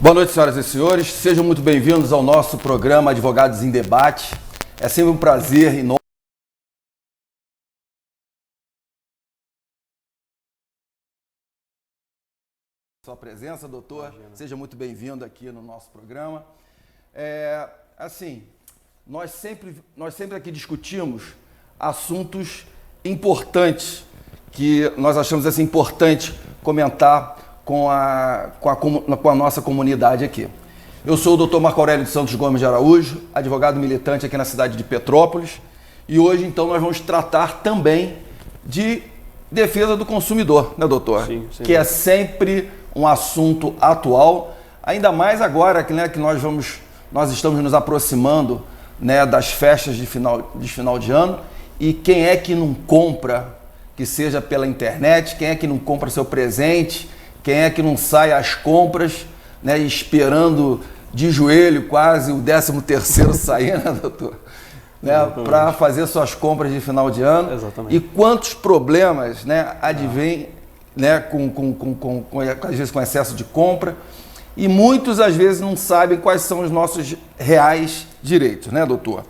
Boa noite, senhoras e senhores. Sejam muito bem-vindos ao nosso programa Advogados em Debate. É sempre um prazer enorme. Sua presença, doutor. Imagina. Seja muito bem-vindo aqui no nosso programa. Nós sempre aqui discutimos assuntos importantes que nós achamos assim importante comentar com a nossa comunidade aqui. Eu sou o Dr. Marco Aurélio de Santos Gomes de Araújo, advogado militante aqui na cidade de Petrópolis, e hoje então nós vamos tratar também de defesa do consumidor, né, doutor? Sim. Que é sempre um assunto atual, ainda mais agora que nós estamos nos aproximando, né, das festas de final de ano, e quem é que não compra, que seja pela internet, quem é que não compra seu presente, quem é que não sai às compras, né, esperando de joelho quase o 13º sair, né, doutor? Né, para fazer suas compras de final de ano. Exatamente. E quantos problemas, né, advêm, né, às vezes com excesso de compra, e muitos às vezes não sabem quais são os nossos reais direitos, né, doutor?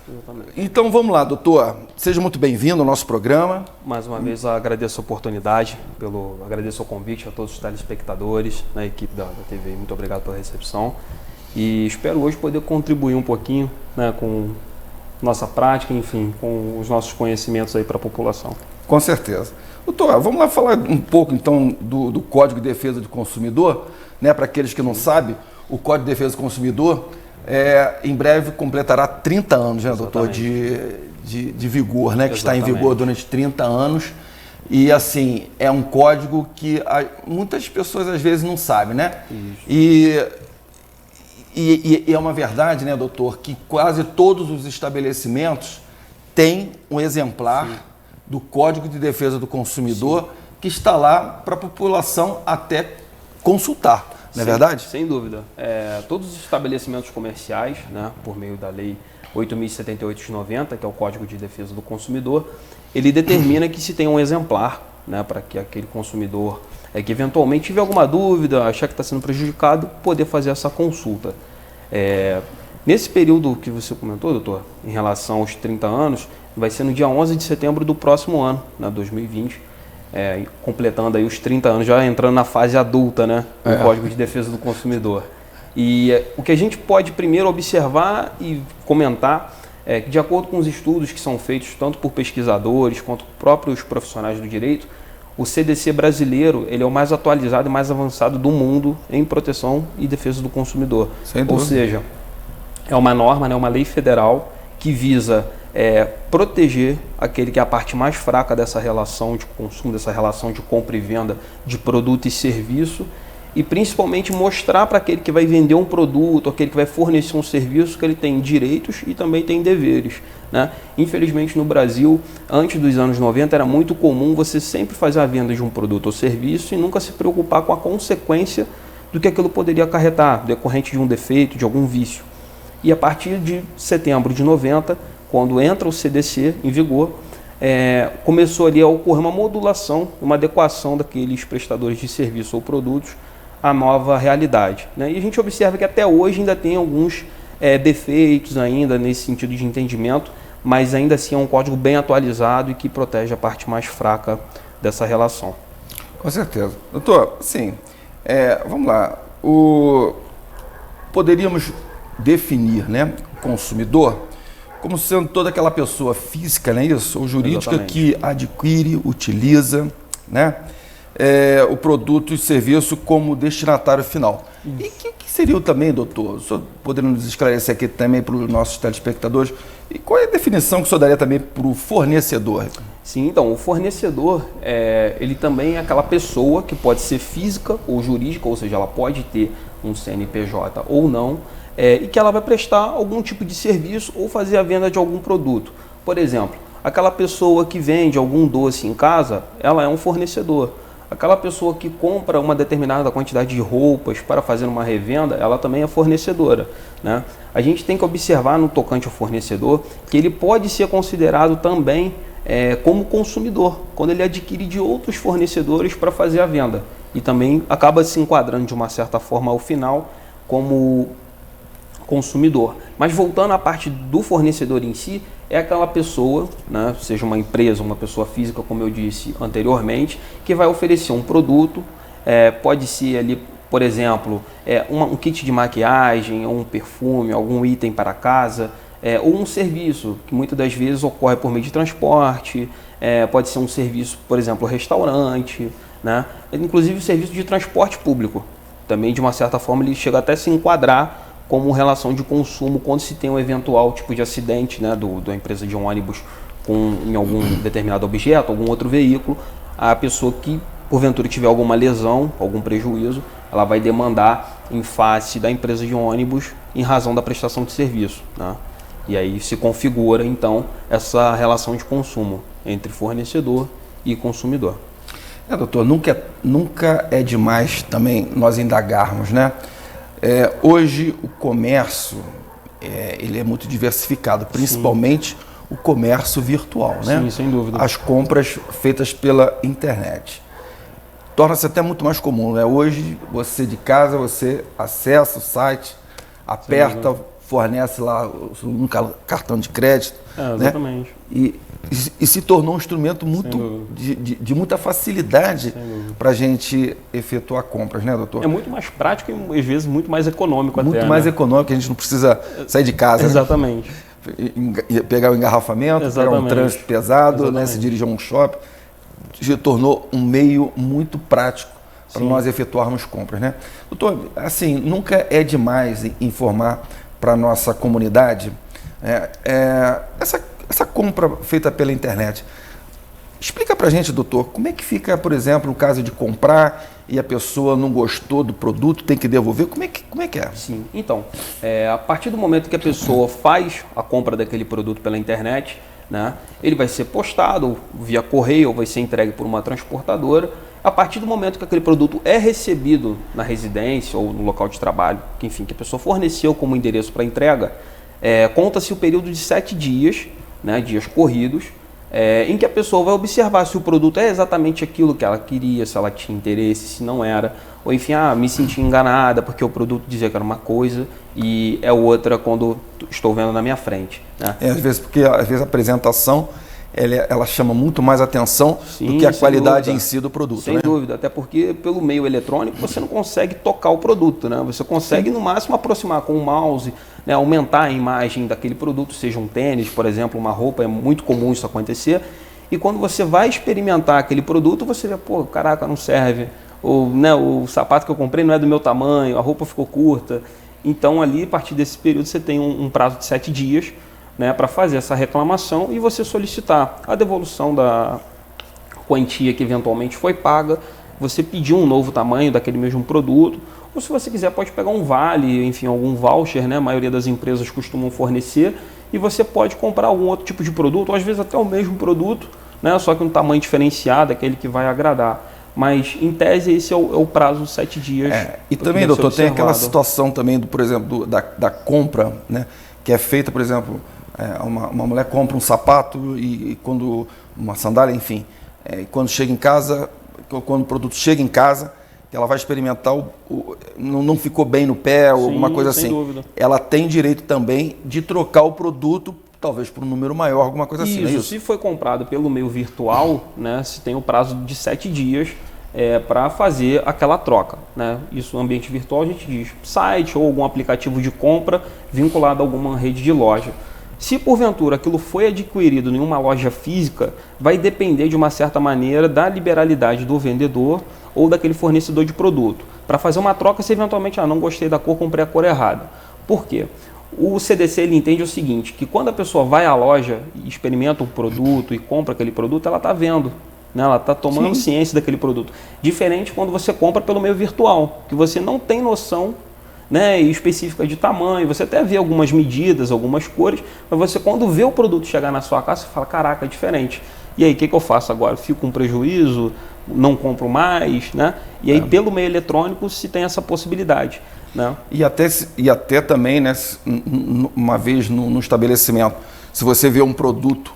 Exatamente. Então vamos lá, doutor. Seja muito bem-vindo ao nosso programa. Mais uma vez, agradeço a oportunidade, agradeço o convite a todos os telespectadores, na equipe da TV. Muito obrigado pela recepção. E espero hoje poder contribuir um pouquinho, né, com nossa prática, enfim, com os nossos conhecimentos aí para a população. Com certeza. Doutor, vamos lá falar um pouco então do Código de Defesa do Consumidor, né? Para aqueles que não sabem, o Código de Defesa do Consumidor em breve completará 30 anos, né, doutor, de vigor, né, que está em vigor durante 30 anos. E assim, é um código que muitas pessoas às vezes não sabem, né? E é uma verdade, né, doutor, que quase todos os estabelecimentos têm um exemplar do Código de Defesa do Consumidor que está lá para a população até consultar. Não é verdade? Sem dúvida. Todos os estabelecimentos comerciais, né, por meio da Lei 8.078 de 90, que é o Código de Defesa do Consumidor, ele determina que se tenha um exemplar, né, para que aquele consumidor que eventualmente tiver alguma dúvida, achar que está sendo prejudicado, poder fazer essa consulta. Nesse período que você comentou, doutor, em relação aos 30 anos, vai ser no dia 11 de setembro do próximo ano, né, 2020, completando aí os 30 anos, já entrando na fase adulta, né, do Código de Defesa do Consumidor. E o que a gente pode primeiro observar e comentar é que, de acordo com os estudos que são feitos tanto por pesquisadores quanto por próprios profissionais do direito, o CDC brasileiro ele é o mais atualizado e mais avançado do mundo em proteção e defesa do consumidor. Ou seja, é uma norma, né, uma lei federal que visa proteger aquele que é a parte mais fraca dessa relação de consumo, dessa relação de compra e venda de produto e serviço, e principalmente mostrar para aquele que vai vender um produto, aquele que vai fornecer um serviço, que ele tem direitos e também tem deveres, né? Infelizmente no Brasil, antes dos anos 90, era muito comum você sempre fazer a venda de um produto ou serviço e nunca se preocupar com a consequência do que aquilo poderia acarretar, decorrente de um defeito, de algum vício. E a partir de setembro de 90, quando entra o CDC em vigor, começou ali a ocorrer uma modulação, uma adequação daqueles prestadores de serviço ou produtos à nova realidade, né? E a gente observa que até hoje ainda tem alguns defeitos ainda nesse sentido de entendimento, mas ainda assim é um código bem atualizado e que protege a parte mais fraca dessa relação. Com certeza. Doutor, sim, vamos lá. Poderíamos definir, né, o consumidor como sendo toda aquela pessoa física, não é isso? Ou jurídica. Exatamente. Que adquire, utiliza, né, o produto e serviço como destinatário final. E que seria também, doutor, o senhor poderia nos esclarecer aqui também para os nossos telespectadores, e qual é a definição que o senhor daria também para o fornecedor? Sim, então, o fornecedor, ele também é aquela pessoa que pode ser física ou jurídica, ou seja, ela pode ter um CNPJ ou não, e que ela vai prestar algum tipo de serviço ou fazer a venda de algum produto. Por exemplo, Aquela pessoa que vende algum doce em casa, ela é um fornecedor. Aquela pessoa que compra uma determinada quantidade de roupas para fazer uma revenda, ela também é fornecedora, né? A gente tem que observar no tocante ao fornecedor que ele pode ser considerado também como consumidor, quando ele adquire de outros fornecedores para fazer a venda. E também acaba se enquadrando de uma certa forma ao final como consumidor. Mas voltando à parte do fornecedor em si, é aquela pessoa, né, seja uma empresa, uma pessoa física, como eu disse anteriormente, que vai oferecer um produto, pode ser ali, por exemplo, um kit de maquiagem, ou um perfume, algum item para casa, ou um serviço, que muitas das vezes ocorre por meio de transporte, pode ser um serviço, por exemplo, restaurante, né, inclusive o serviço de transporte público. Também, de uma certa forma, ele chega até a se enquadrar como relação de consumo quando se tem um eventual tipo de acidente, né, da empresa de um ônibus em algum determinado objeto, algum outro veículo. A pessoa que, porventura, tiver alguma lesão, algum prejuízo, ela vai demandar em face da empresa de ônibus em razão da prestação de serviço, né? E aí se configura, então, essa relação de consumo entre fornecedor e consumidor. Doutor, nunca é demais também nós indagarmos, né? Hoje o comércio ele é muito diversificado, principalmente o comércio virtual, né? Sim, sem dúvida. As compras feitas pela internet. Torna-se até muito mais comum, né? Hoje você de casa, você acessa o site, aperta, fornece lá um cartão de crédito, exatamente. Né? E se tornou um instrumento muito de muita facilidade para a gente efetuar compras, né, doutor? É muito mais prático e, às vezes, muito mais econômico até. Muito mais econômico, a gente não precisa sair de casa. Exatamente. Né? Pegar o engarrafamento, pegar um trânsito pesado, né, se dirigir a um shopping. Se tornou um meio muito prático para nós efetuarmos compras, né? Doutor, assim, nunca é demais informar para a nossa comunidade essa compra feita pela internet. Explica para a gente, doutor, como é que fica, por exemplo, no caso de comprar e a pessoa não gostou do produto, tem que devolver, como é que é? Sim, então, a partir do momento que a pessoa faz a compra daquele produto pela internet, né, ele vai ser postado via correio ou vai ser entregue por uma transportadora. A partir do momento que aquele produto é recebido na residência ou no local de trabalho, que enfim, que a pessoa forneceu como endereço para entrega, conta-se o período de 7 dias, né, dias corridos, em que a pessoa vai observar se o produto é exatamente aquilo que ela queria, se ela tinha interesse, se não era, ou enfim, me senti enganada porque o produto dizia que era uma coisa e é outra quando estou vendo na minha frente, né? Às vezes a apresentação ela chama muito mais atenção do que a qualidade em si do produto. Sem dúvida, até porque pelo meio eletrônico você não consegue tocar o produto, né? Você consegue no máximo aproximar com o mouse, né, aumentar a imagem daquele produto, seja um tênis, por exemplo, uma roupa, é muito comum isso acontecer. E quando você vai experimentar aquele produto, você vê, pô, caraca, não serve. Ou, né, o sapato que eu comprei não é do meu tamanho, a roupa ficou curta. Então ali, a partir desse período, você tem um prazo de 7 dias, né, para fazer essa reclamação e você solicitar a devolução da quantia que eventualmente foi paga, você pedir um novo tamanho daquele mesmo produto, ou se você quiser pode pegar um vale, enfim, algum voucher, né, a maioria das empresas costumam fornecer, e você pode comprar algum outro tipo de produto, ou às vezes até o mesmo produto, né, só que um tamanho diferenciado, aquele que vai agradar. Mas, em tese, esse é o prazo de 7 dias. E também, doutor, tem aquela situação também, por exemplo, da compra, né, que é feita, por exemplo, uma mulher compra um sapato e quando uma sandália, enfim, quando chega em casa, quando o produto chega em casa, ela vai experimentar, não ficou bem no pé ou alguma coisa assim. Dúvida. Ela tem direito também de trocar o produto, talvez por um número maior, alguma coisa assim. Isso, se foi comprado pelo meio virtual, né, se tem o prazo de 7 dias para fazer aquela troca, né? Isso no ambiente virtual a gente diz site ou algum aplicativo de compra vinculado a alguma rede de loja. Se porventura aquilo foi adquirido em uma loja física, vai depender de uma certa maneira da liberalidade do vendedor ou daquele fornecedor de produto. Para fazer uma troca, se eventualmente não gostei da cor, comprei a cor errada. Por quê? O CDC ele entende o seguinte, que quando a pessoa vai à loja e experimenta o produto e compra aquele produto, ela está vendo, né? Ela está tomando ciência daquele produto. Diferente quando você compra pelo meio virtual, que você não tem noção, né, e específica de tamanho, você até vê algumas medidas, algumas cores, mas você quando vê o produto chegar na sua casa, você fala, caraca, é diferente. E aí, o que eu faço agora? Fico com prejuízo? Não compro mais? Né? E aí, pelo meio eletrônico, se tem essa possibilidade. Né? E até também, né, uma vez no estabelecimento, se você vê um produto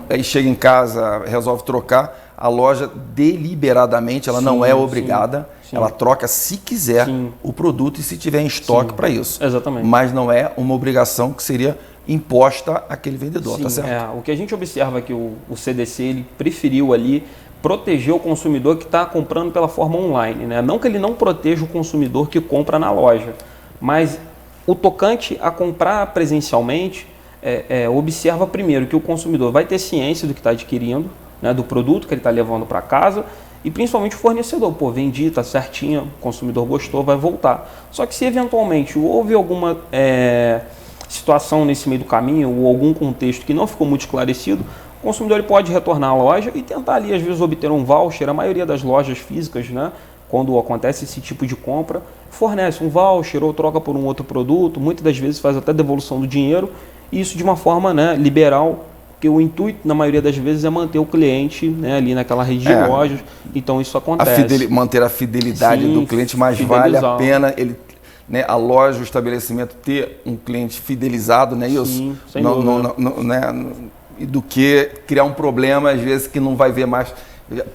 aí chega em casa, resolve trocar, a loja deliberadamente, ela não é obrigada, ela troca se quiser o produto e se tiver em estoque para isso. Exatamente. Mas não é uma obrigação que seria imposta àquele vendedor, tá certo? O que a gente observa é que o CDC ele preferiu ali proteger o consumidor que está comprando pela forma online, né? Não que ele não proteja o consumidor que compra na loja, mas o tocante a comprar presencialmente, observa primeiro que o consumidor vai ter ciência do que está adquirindo, né, do produto que ele está levando para casa, e principalmente o fornecedor, vendi, está certinho, o consumidor gostou, vai voltar. Só que se eventualmente houve alguma situação nesse meio do caminho ou algum contexto que não ficou muito esclarecido, o consumidor ele pode retornar à loja e tentar ali às vezes obter um voucher. A maioria das lojas físicas, né, quando acontece esse tipo de compra, fornece um voucher ou troca por um outro produto, muitas das vezes faz até devolução do dinheiro, e isso de uma forma, né, liberal, porque o intuito, na maioria das vezes, é manter o cliente, né, ali naquela rede de lojas, então isso acontece. Manter a fidelidade do cliente, mas vale a pena ele, né, a loja, o estabelecimento ter um cliente fidelizado, né, isso? Sim, sem dúvida. Do que criar um problema, às vezes, que não vai ver mais,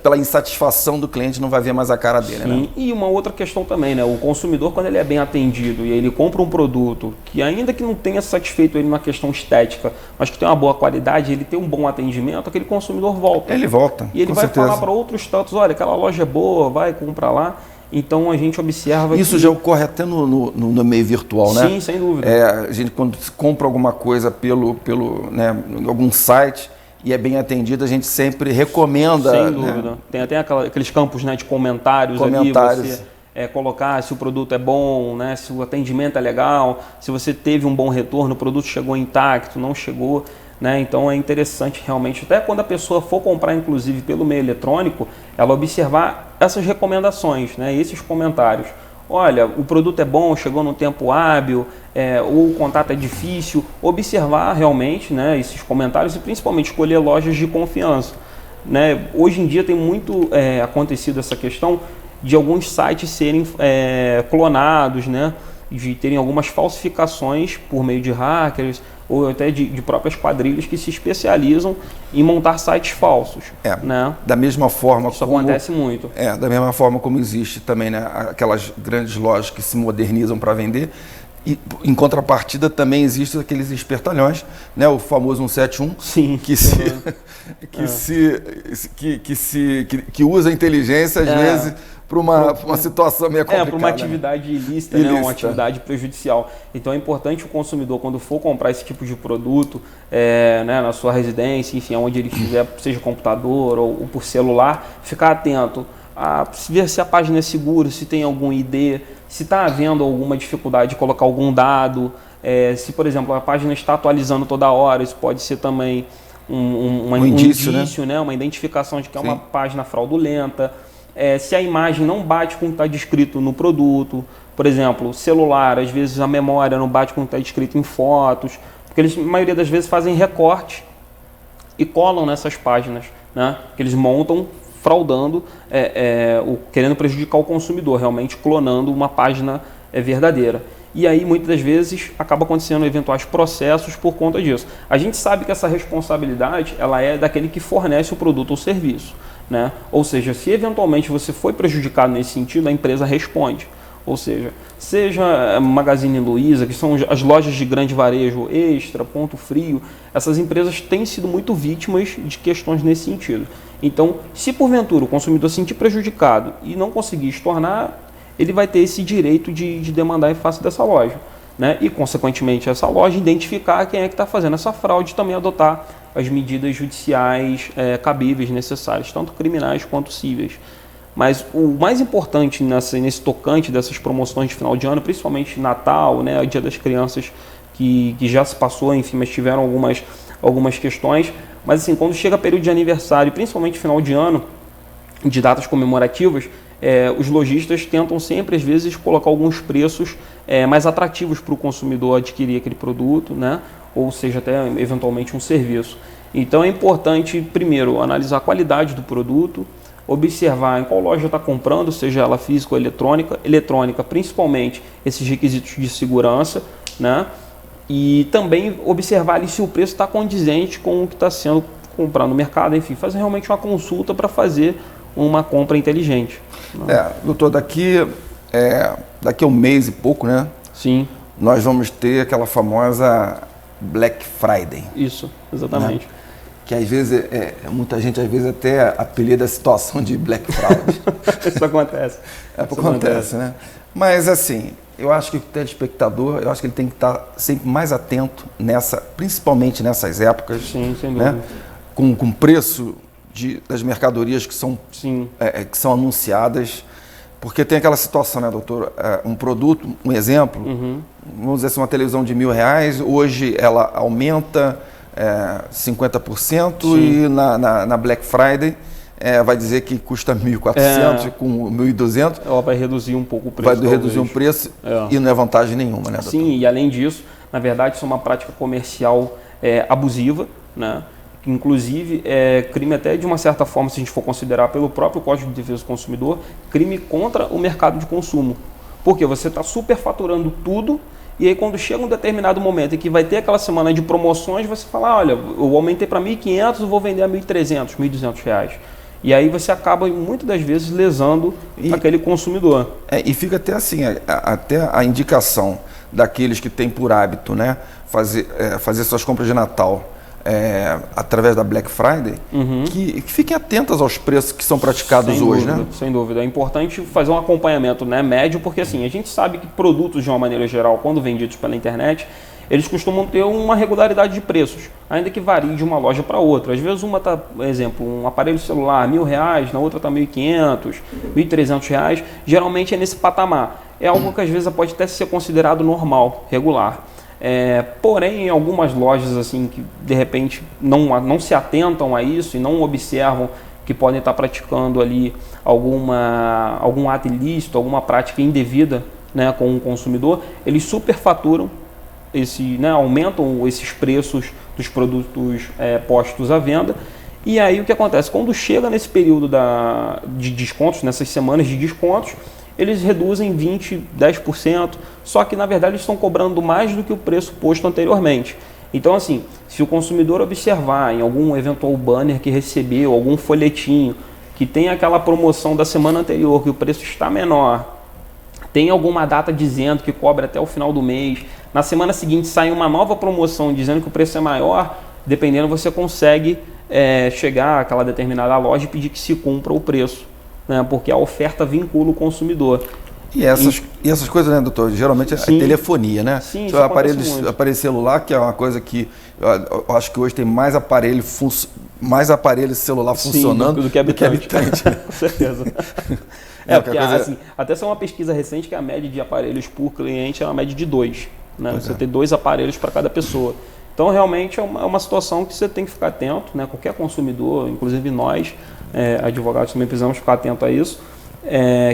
pela insatisfação do cliente, não vai ver mais a cara dele. Sim. Né? E uma outra questão também, né? O consumidor, quando ele é bem atendido e ele compra um produto que ainda que não tenha satisfeito ele na questão estética, mas que tem uma boa qualidade, ele tem um bom atendimento, aquele consumidor volta. Ele volta, e ele vai falar para outros tantos, olha, aquela loja é boa, vai, compra lá. Então a gente observa isso já ocorre até no meio virtual, né? Sim, sem dúvida. A gente, quando compra alguma coisa pelo né, algum site e é bem atendido, a gente sempre recomenda. Sem dúvida. Né? Tem até aqueles campos, né, de comentários ali, você colocar se o produto é bom, né, se o atendimento é legal, se você teve um bom retorno, o produto chegou intacto, não chegou. Né? Então é interessante realmente, até quando a pessoa for comprar, inclusive pelo meio eletrônico, ela observar essas recomendações, né? Esses comentários. Olha, o produto é bom, chegou no tempo hábil, ou o contato é difícil. Observar realmente, né, esses comentários e principalmente escolher lojas de confiança. Né? Hoje em dia tem muito acontecido essa questão de alguns sites serem clonados, né? De terem algumas falsificações por meio de hackers ou até de próprias quadrilhas que se especializam em montar sites falsos. Né? Da mesma forma isso acontece muito. Da mesma forma como existe também, né, aquelas grandes lojas que se modernizam para vender. E, em contrapartida, também existem aqueles espertalhões, né, o famoso 171, Sim. que usa a inteligência, às vezes, para uma situação meio complicada. Para uma atividade ilícita, né? Uma atividade prejudicial. Então é importante o consumidor, quando for comprar esse tipo de produto, né, na sua residência, enfim, onde ele estiver, seja computador ou por celular, ficar atento a ver se a página é segura, se tem algum ID, se está havendo alguma dificuldade de colocar algum dado, se, por exemplo, a página está atualizando toda hora, isso pode ser também um indício, né? Uma identificação de que é uma página fraudulenta. Se a imagem não bate com o que está descrito no produto, por exemplo, o celular, às vezes a memória não bate com o que está descrito em fotos, porque eles, a maioria das vezes, fazem recorte e colam nessas páginas, né? Que eles montam fraudando, querendo prejudicar o consumidor, realmente clonando uma página verdadeira. E aí, muitas das vezes, acaba acontecendo eventuais processos por conta disso. A gente sabe que essa responsabilidade ela é daquele que fornece o produto ou serviço. Né? Ou seja, se eventualmente você foi prejudicado nesse sentido, a empresa responde. Ou seja Magazine Luiza, que são as lojas de grande varejo, Extra, Ponto Frio, essas empresas têm sido muito vítimas de questões nesse sentido. Então, se porventura o consumidor se sentir prejudicado e não conseguir estornar, ele vai ter esse direito de demandar em face dessa loja. Né? E, consequentemente, essa loja identificar quem é que está fazendo essa fraude e também adotar as medidas judiciais cabíveis, necessárias, tanto criminais quanto cíveis. Mas o mais importante nesse tocante dessas promoções de final de ano, principalmente Natal, né, o Dia das Crianças, que já se passou, enfim, mas tiveram algumas questões. Mas assim, quando chega período de aniversário, principalmente final de ano, de datas comemorativas, os lojistas tentam sempre, às vezes, colocar alguns preços mais atrativos para o consumidor adquirir aquele produto, né? Ou seja, até eventualmente um serviço. Então é importante, primeiro, analisar a qualidade do produto, observar em qual loja está comprando, seja ela física ou eletrônica, principalmente esses requisitos de segurança, né? E também observar ali se o preço está condizente com o que está sendo comprado no mercado, enfim, fazer realmente uma consulta para fazer uma compra inteligente. Doutor, daqui a um mês e pouco, né? Sim. Nós vamos ter aquela famosa Black Friday. Isso, exatamente. Né? Que às vezes, muita gente às vezes até apelida a situação de Black Fraud. Isso acontece. Acontece, né? Mas assim, eu acho que o telespectador, eu acho que ele tem que estar sempre mais atento principalmente nessas épocas. Sim, sem dúvida. Né? Com preço das mercadorias que são anunciadas. Porque tem aquela situação, né, doutor? Um produto, um exemplo, vamos dizer assim, uma televisão de R$1.000, hoje ela aumenta 50% e na Black Friday vai dizer que custa 1.400 com 1.200. Ela vai reduzir um pouco o preço. Vai reduzir um preço e não é vantagem nenhuma, né, doutor? Sim, e além disso, na verdade, isso é uma prática comercial abusiva, né? Inclusive, crime até de uma certa forma, se a gente for considerar pelo próprio Código de Defesa do Consumidor, crime contra o mercado de consumo. Porque você está superfaturando tudo e aí quando chega um determinado momento em que vai ter aquela semana de promoções, você fala, olha, eu aumentei para 1.500, eu vou vender a 1.300, 1.200 reais. E aí você acaba, muitas das vezes, lesando aquele consumidor. E fica até assim, até a indicação daqueles que têm por hábito, né, fazer suas compras de Natal através da Black Friday, que fiquem atentas aos preços que são praticados hoje, né? Sem dúvida. É importante fazer um acompanhamento, né, médio, porque assim, a gente sabe que produtos, de uma maneira geral, quando vendidos pela internet, eles costumam ter uma regularidade de preços, ainda que varie de uma loja para outra. Às vezes uma está, por exemplo, um aparelho celular R$1.000, na outra está R$1.500, R$1.300, geralmente é nesse patamar. É algo que às vezes pode até ser considerado normal, regular. Porém, em algumas lojas assim que de repente não se atentam a isso e não observam que podem estar praticando ali algum ato ilícito, alguma prática indevida, né, com o consumidor, eles superfaturam aumentam esses preços dos produtos postos à venda. E aí o que acontece? Quando chega nesse período de descontos, nessas semanas de descontos, eles reduzem 20%, 10%, só que na verdade eles estão cobrando mais do que o preço posto anteriormente. Então assim, se o consumidor observar em algum eventual banner que recebeu, algum folhetinho, que tem aquela promoção da semana anterior, que o preço está menor, tem alguma data dizendo que cobra até o final do mês, na semana seguinte sai uma nova promoção dizendo que o preço é maior, dependendo você consegue chegar àquela determinada loja e pedir que se cumpra o preço, né? Porque a oferta vincula o consumidor. E essas coisas, né, doutor? Geralmente é telefonia, né? Sim, aparelho celular, que é uma coisa que eu acho que hoje tem mais aparelho celular funcionando do que habitante. Né? Com certeza. Porque assim, até só uma pesquisa recente que a média de aparelhos por cliente é uma média de 2. Né? Você tem 2 aparelhos para cada pessoa. Então, realmente é uma situação que você tem que ficar atento, né? Qualquer consumidor, inclusive nós, advogados, também precisamos ficar atento a isso,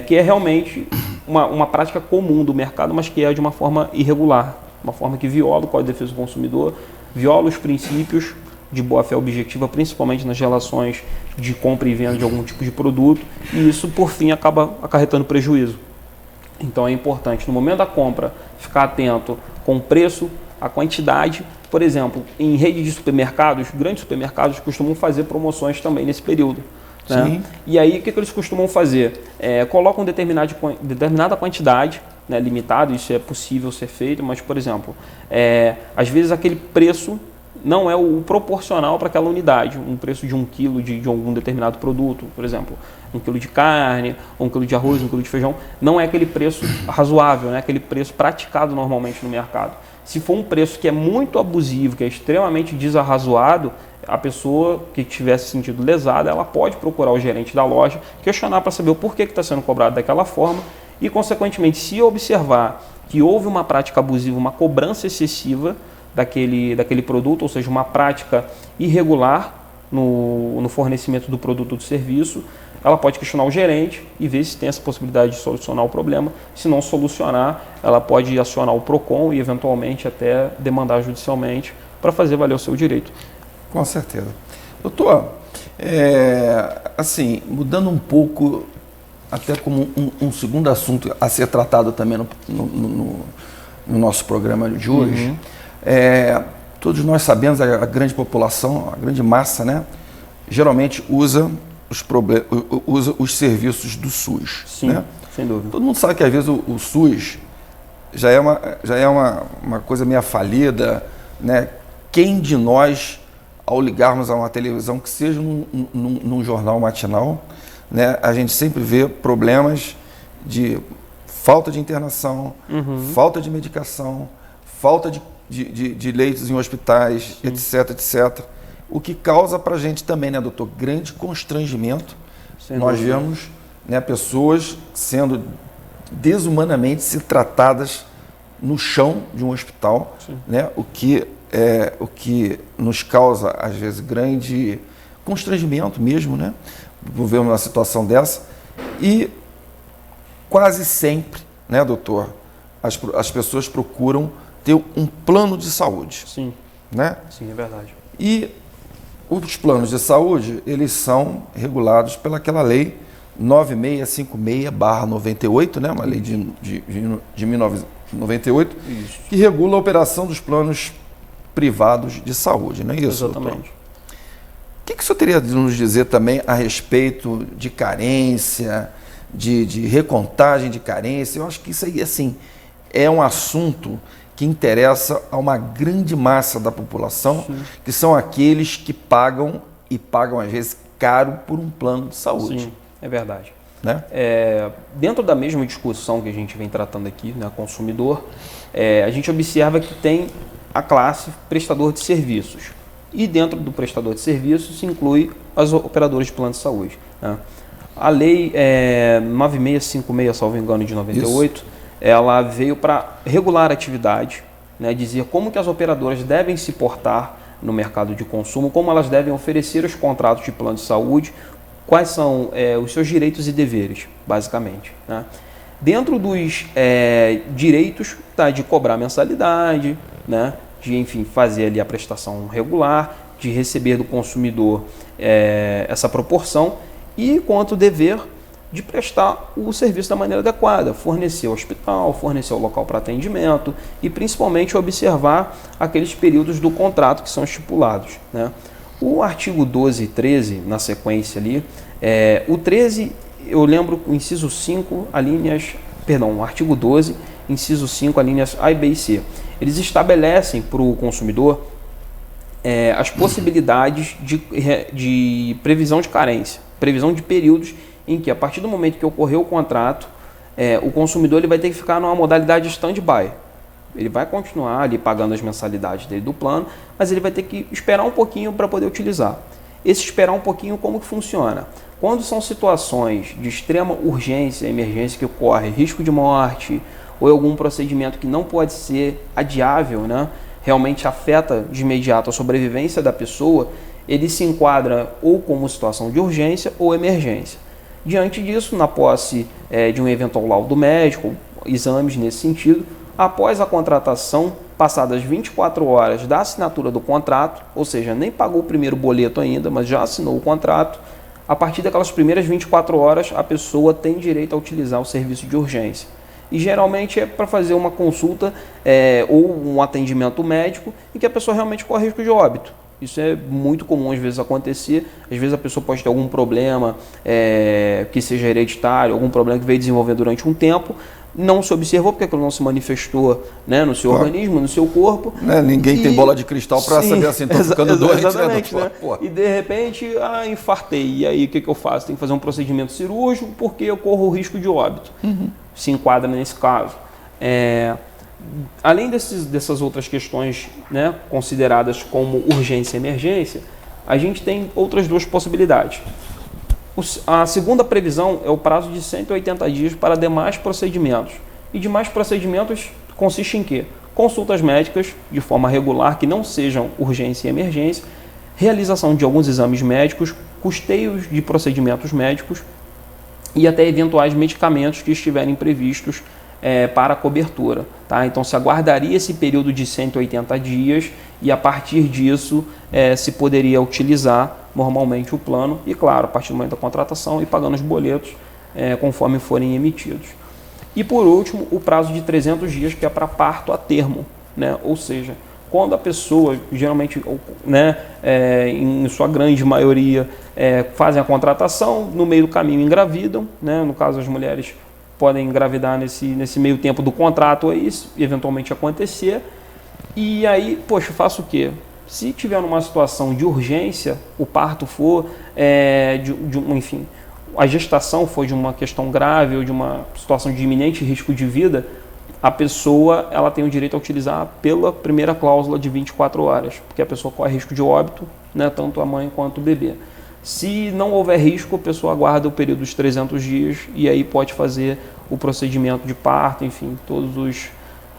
que é realmente uma prática comum do mercado, mas que é de uma forma irregular, uma forma que viola o Código de Defesa do Consumidor, viola os princípios de boa-fé objetiva, principalmente nas relações de compra e venda de algum tipo de produto, e isso, por fim, acaba acarretando prejuízo. Então, é importante, no momento da compra, ficar atento com o preço, a quantidade. Por exemplo, em rede de supermercados, grandes supermercados costumam fazer promoções também nesse período. Né? E aí, o que eles costumam fazer? Colocam determinada quantidade, né, limitada, isso é possível ser feito, mas, por exemplo, às vezes aquele preço não é o proporcional para aquela unidade, um preço de 1 quilo de algum determinado produto, por exemplo, 1 quilo de carne, 1 quilo de arroz, 1 quilo de feijão, não é aquele preço razoável, né, aquele preço praticado normalmente no mercado. Se for um preço que é muito abusivo, que é extremamente desarrazoado, a pessoa que tivesse se sentido lesada, ela pode procurar o gerente da loja, questionar para saber o porquê que está sendo cobrado daquela forma e, consequentemente, se observar que houve uma prática abusiva, uma cobrança excessiva daquele produto, ou seja, uma prática irregular no fornecimento do produto ou do serviço, ela pode questionar o gerente e ver se tem essa possibilidade de solucionar o problema. Se não solucionar, ela pode acionar o PROCON e eventualmente até demandar judicialmente para fazer valer o seu direito. Com certeza. Doutor, assim, mudando um pouco, até como um segundo assunto a ser tratado também no nosso programa de hoje, todos nós sabemos, a grande população, a grande massa, né, geralmente usa os serviços do SUS. Sim, né? sem dúvida. Todo mundo sabe que às vezes o SUS já é uma coisa meio falida, né? Quem de nós, ao ligarmos a uma televisão, que seja num jornal matinal, né, a gente sempre vê problemas de falta de internação, falta de medicação, falta de leitos em hospitais, etc, etc. O que causa para a gente também, né, doutor, grande constrangimento. Nós vemos, né, pessoas sendo desumanamente se tratadas no chão de um hospital, né, o que nos causa, às vezes, grande constrangimento mesmo, né, por ver uma situação dessa. E quase sempre, né, doutor, as pessoas procuram ter um plano de saúde. Sim, né? Sim, é verdade. E os planos de saúde, eles são regulados pelaquela lei 9656/98, né? Uma lei de 1998, Isso. que regula a operação dos planos privados de saúde, não é isso? Exatamente. Doutor? O que o senhor teria de nos dizer também a respeito de carência, de recontagem de carência? Eu acho que isso aí, assim, é um assunto que interessa a uma grande massa da população, que são aqueles que pagam, e pagam às vezes caro, por um plano de saúde. Sim, é verdade. Né? Dentro da mesma discussão que a gente vem tratando aqui, né, consumidor, a gente observa que tem a classe prestador de serviços. E dentro do prestador de serviços se inclui as operadoras de plano de saúde. Né? A lei 9656, salvo engano, de 98, isso, ela veio para regular a atividade, né, dizer como que as operadoras devem se portar no mercado de consumo, como elas devem oferecer os contratos de plano de saúde, quais são os seus direitos e deveres, basicamente. Né? Dentro dos direitos, tá, de cobrar mensalidade, né, de, enfim, fazer ali a prestação regular, de receber do consumidor essa proporção, e quanto dever de prestar o serviço da maneira adequada, fornecer o hospital, fornecer o local para atendimento e principalmente observar aqueles períodos do contrato que são estipulados. Né? O artigo 12 e 13, na sequência ali, o 13, eu lembro o inciso 5, o artigo 12, inciso 5, alíneas A, B e C. Eles estabelecem para o consumidor as possibilidades de previsão de carência, previsão de períodos em que, a partir do momento que ocorreu o contrato, o consumidor ele vai ter que ficar numa modalidade stand-by. Ele vai continuar ali pagando as mensalidades dele do plano, mas ele vai ter que esperar um pouquinho para poder utilizar. Esse esperar um pouquinho, como que funciona? Quando são situações de extrema urgência, emergência, que ocorre risco de morte ou algum procedimento que não pode ser adiável, né, realmente afeta de imediato a sobrevivência da pessoa, ele se enquadra ou como situação de urgência ou emergência. Diante disso, na posse de um eventual laudo médico, exames nesse sentido, após a contratação, passadas 24 horas da assinatura do contrato, ou seja, nem pagou o primeiro boleto ainda, mas já assinou o contrato, a partir daquelas primeiras 24 horas, a pessoa tem direito a utilizar o serviço de urgência. E geralmente é para fazer uma consulta ou um atendimento médico em que a pessoa realmente corre risco de óbito. Isso é muito comum às vezes acontecer. Às vezes a pessoa pode ter algum problema que seja hereditário, algum problema que veio desenvolver durante um tempo, não se observou porque aquilo não se manifestou, né, no seu organismo, no seu corpo. Ninguém tem bola de cristal para saber assim, estou ficando doente. Exatamente, né? E de repente, infartei. E aí o que eu faço? Tem que fazer um procedimento cirúrgico porque eu corro o risco de óbito. Se enquadra nesse caso. Além dessas outras questões, né, consideradas como urgência e emergência, a gente tem outras duas possibilidades. A segunda previsão é o prazo de 180 dias para demais procedimentos. E demais procedimentos consiste em quê? Consultas médicas de forma regular, que não sejam urgência e emergência, realização de alguns exames médicos, custeios de procedimentos médicos e até eventuais medicamentos que estiverem previstos para a cobertura. Tá? Então se aguardaria esse período de 180 dias e a partir disso se poderia utilizar normalmente o plano e, claro, a partir do momento da contratação e pagando os boletos conforme forem emitidos. E por último, o prazo de 300 dias que é para parto a termo, né? Ou seja, quando a pessoa, geralmente, né, em sua grande maioria, fazem a contratação, no meio do caminho engravidam, né? No caso as mulheres podem engravidar nesse meio tempo do contrato, isso eventualmente acontecer, e aí, poxa, faço o quê? Se tiver numa situação de urgência, o parto for, enfim, a gestação for de uma questão grave ou de uma situação de iminente risco de vida, a pessoa ela tem o direito a utilizar pela primeira cláusula de 24 horas, porque a pessoa corre risco de óbito, né, tanto a mãe quanto o bebê. Se não houver risco, a pessoa aguarda o período dos 300 dias e aí pode fazer o procedimento de parto, enfim, todos os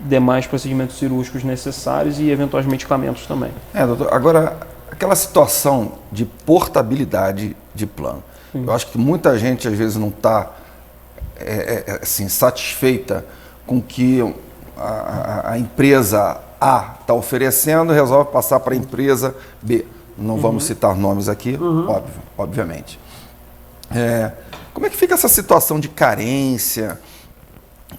demais procedimentos cirúrgicos necessários e eventuais medicamentos também. Doutor, agora, aquela situação de portabilidade de plano. Eu acho que muita gente, às vezes, não está assim, satisfeita com que a empresa A está oferecendo e resolve passar para a empresa B. Não vamos citar nomes aqui, obviamente. Como é que fica essa situação de carência?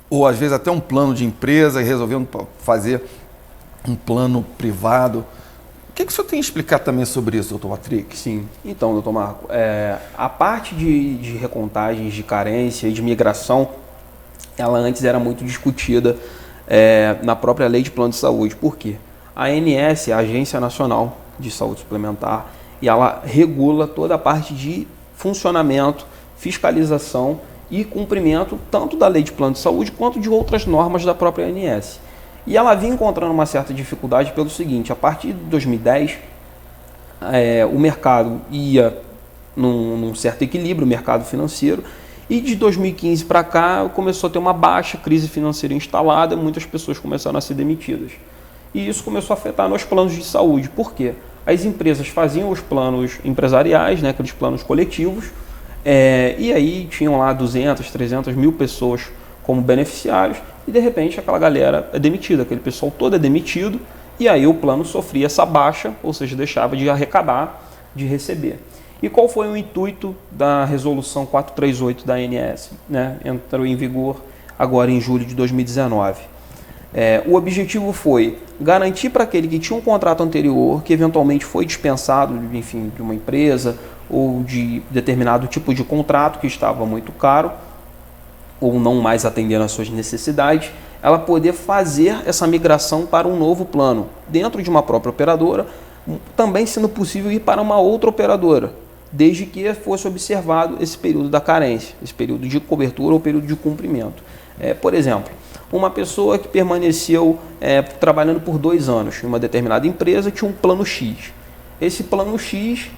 Ou, às vezes, até um plano de empresa e resolvendo fazer um plano privado. O que o senhor tem a explicar também sobre isso, doutor Patrick? Sim. Então, doutor Marco, a parte de recontagens, de carência e de migração, ela antes era muito discutida na própria lei de plano de saúde. Por quê? A ANS, a Agência Nacional de Saúde Suplementar, e ela regula toda a parte de funcionamento, fiscalização e cumprimento tanto da lei de plano de saúde quanto de outras normas da própria ANS. E ela vinha encontrando uma certa dificuldade pelo seguinte: a partir de 2010, o mercado ia num certo equilíbrio, o mercado financeiro, e de 2015 para cá começou a ter uma baixa crise financeira instalada, muitas pessoas começaram a ser demitidas. E isso começou a afetar nos planos de saúde. Por quê? As empresas faziam os planos empresariais, né, aqueles planos coletivos, e aí tinham lá 200, 300 mil pessoas como beneficiários, e de repente aquela galera é demitida, aquele pessoal todo é demitido, e aí o plano sofria essa baixa, ou seja, deixava de arrecadar, de receber. E qual foi o intuito da resolução 438 da ANS? Né? Entrou em vigor agora em julho de 2019. O objetivo foi garantir para aquele que tinha um contrato anterior, que eventualmente foi dispensado, enfim, de uma empresa ou de determinado tipo de contrato que estava muito caro ou não mais atendendo às suas necessidades, ela poder fazer essa migração para um novo plano dentro de uma própria operadora, também sendo possível ir para uma outra operadora, desde que fosse observado esse período da carência, esse período de cobertura ou período de cumprimento. Por exemplo, uma pessoa que permaneceu trabalhando por 2 anos em uma determinada empresa tinha um plano X. Esse plano X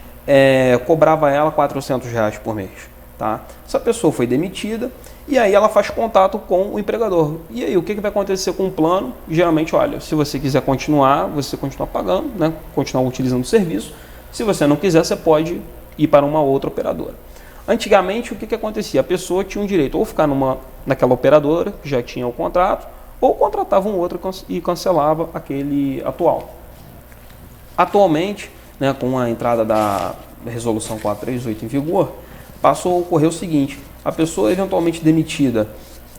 cobrava ela R$400 por mês. Tá? Essa pessoa foi demitida e aí ela faz contato com o empregador. E aí, o que vai acontecer com o plano? Geralmente, olha, se você quiser continuar, você continua pagando, né? Continuar utilizando o serviço. Se você não quiser, você pode ir para uma outra operadora. Antigamente, o que acontecia? A pessoa tinha um direito ou ficar naquela operadora, que já tinha o contrato, ou contratava um outro e cancelava aquele atual. Atualmente, né, com a entrada da resolução 438 em vigor, passou a ocorrer o seguinte: a pessoa eventualmente demitida,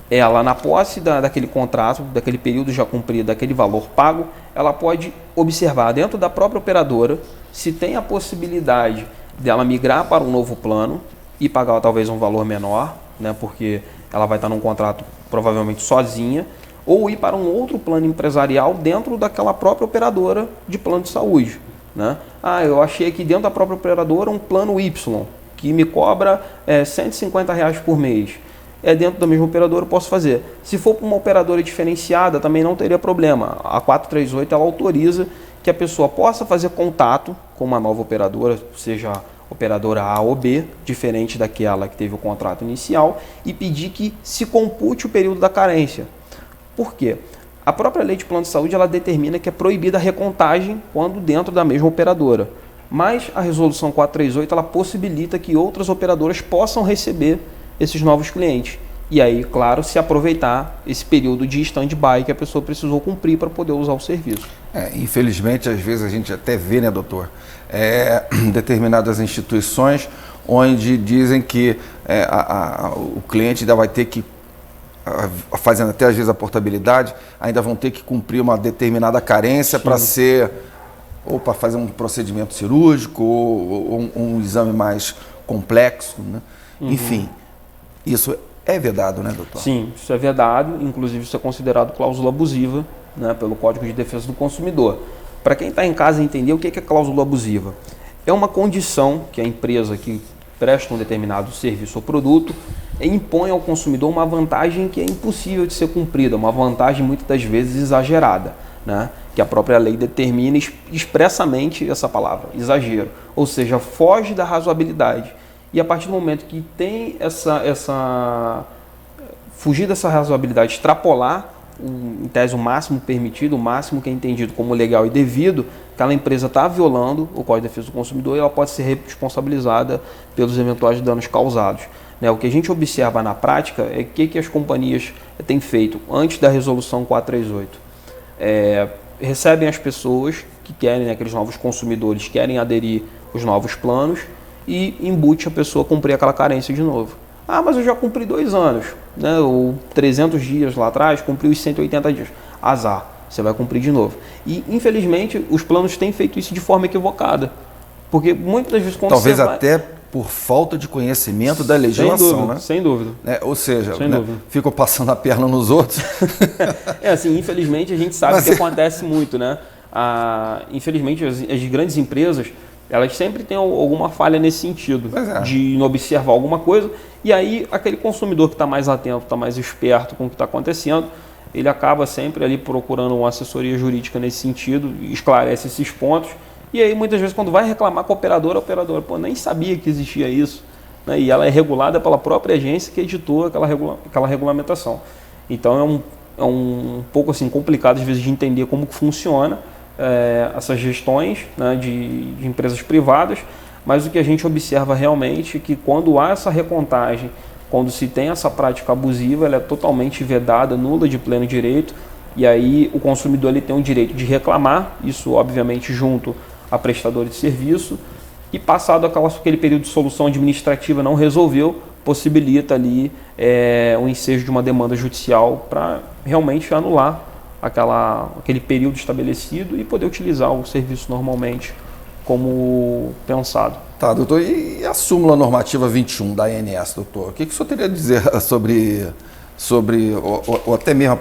ela na posse daquele contrato, daquele período já cumprido, daquele valor pago, ela pode observar dentro da própria operadora se tem a possibilidade dela migrar para um novo plano e pagar talvez um valor menor, né, porque ela vai estar num contrato provavelmente sozinha, ou ir para um outro plano empresarial dentro daquela própria operadora de plano de saúde. Né? Eu achei aqui dentro da própria operadora um plano Y, que me cobra R$150 por mês. Dentro da mesma operadora eu posso fazer. Se for para uma operadora diferenciada, também não teria problema. A 438 ela autoriza que a pessoa possa fazer contato com uma nova operadora, seja operadora A ou B, diferente daquela que teve o contrato inicial, e pedir que se compute o período da carência. Por quê? A própria lei de plano de saúde ela determina que é proibida a recontagem quando dentro da mesma operadora. Mas a resolução 438 ela possibilita que outras operadoras possam receber esses novos clientes. E aí, claro, se aproveitar esse período de stand-by que a pessoa precisou cumprir para poder usar o serviço. Infelizmente, às vezes a gente até vê, né, doutor, determinadas instituições onde dizem que o cliente ainda vai ter que, fazendo até às vezes a portabilidade, ainda vão ter que cumprir uma determinada carência para ser, ou para fazer um procedimento cirúrgico, ou um exame mais complexo, né? Enfim, isso é vedado, né, doutor? Sim, isso é vedado, inclusive isso é considerado cláusula abusiva, né, pelo Código de Defesa do Consumidor. Para quem está em casa entender o que é cláusula abusiva, é uma condição que a empresa que presta um determinado serviço ou produto impõe ao consumidor uma vantagem que é impossível de ser cumprida, uma vantagem muitas das vezes exagerada, né? Que a própria lei determina expressamente essa palavra, exagero, ou seja, foge da razoabilidade. E a partir do momento que tem fugir dessa razoabilidade, extrapolar em tese o máximo permitido, o máximo que é entendido como legal e devido, aquela empresa está violando o Código de Defesa do Consumidor e ela pode ser responsabilizada pelos eventuais danos causados. O que a gente observa na prática é o que as companhias têm feito antes da resolução 438. Recebem as pessoas que querem, aqueles novos consumidores querem aderir aos novos planos e embute a pessoa a cumprir aquela carência de novo. Ah, mas eu já cumpri 2 anos, né? Ou 300 dias lá atrás, cumpri os 180 dias. Azar, você vai cumprir de novo. E, infelizmente, os planos têm feito isso de forma equivocada. Porque muitas das vezes... Talvez até por falta de conhecimento da legislação, né? Sem dúvida. Ou seja, ficam passando a perna nos outros. Assim, infelizmente, a gente sabe que acontece muito, né? Infelizmente, as grandes empresas, elas sempre têm alguma falha nesse sentido, de não observar alguma coisa, e aí aquele consumidor que está mais atento, está mais esperto com o que está acontecendo, ele acaba sempre ali procurando uma assessoria jurídica nesse sentido, esclarece esses pontos, e aí muitas vezes quando vai reclamar com a operadora, nem sabia que existia isso, né? E ela é regulada pela própria agência que editou aquela regulamentação. Então é um pouco assim complicado às vezes de entender como que funciona essas gestões, né, de empresas privadas, mas o que a gente observa realmente é que quando há essa recontagem, quando se tem essa prática abusiva, ela é totalmente vedada, nula de pleno direito, e aí o consumidor ele tem o direito de reclamar, isso obviamente junto a prestador de serviço, e passado aquele período de solução administrativa não resolveu, possibilita ali o ensejo de uma demanda judicial para realmente anular aquele período estabelecido e poder utilizar o serviço normalmente como pensado. Tá, doutor, e a súmula normativa 21 da ANS, doutor? O que o senhor teria a dizer sobre ou até mesmo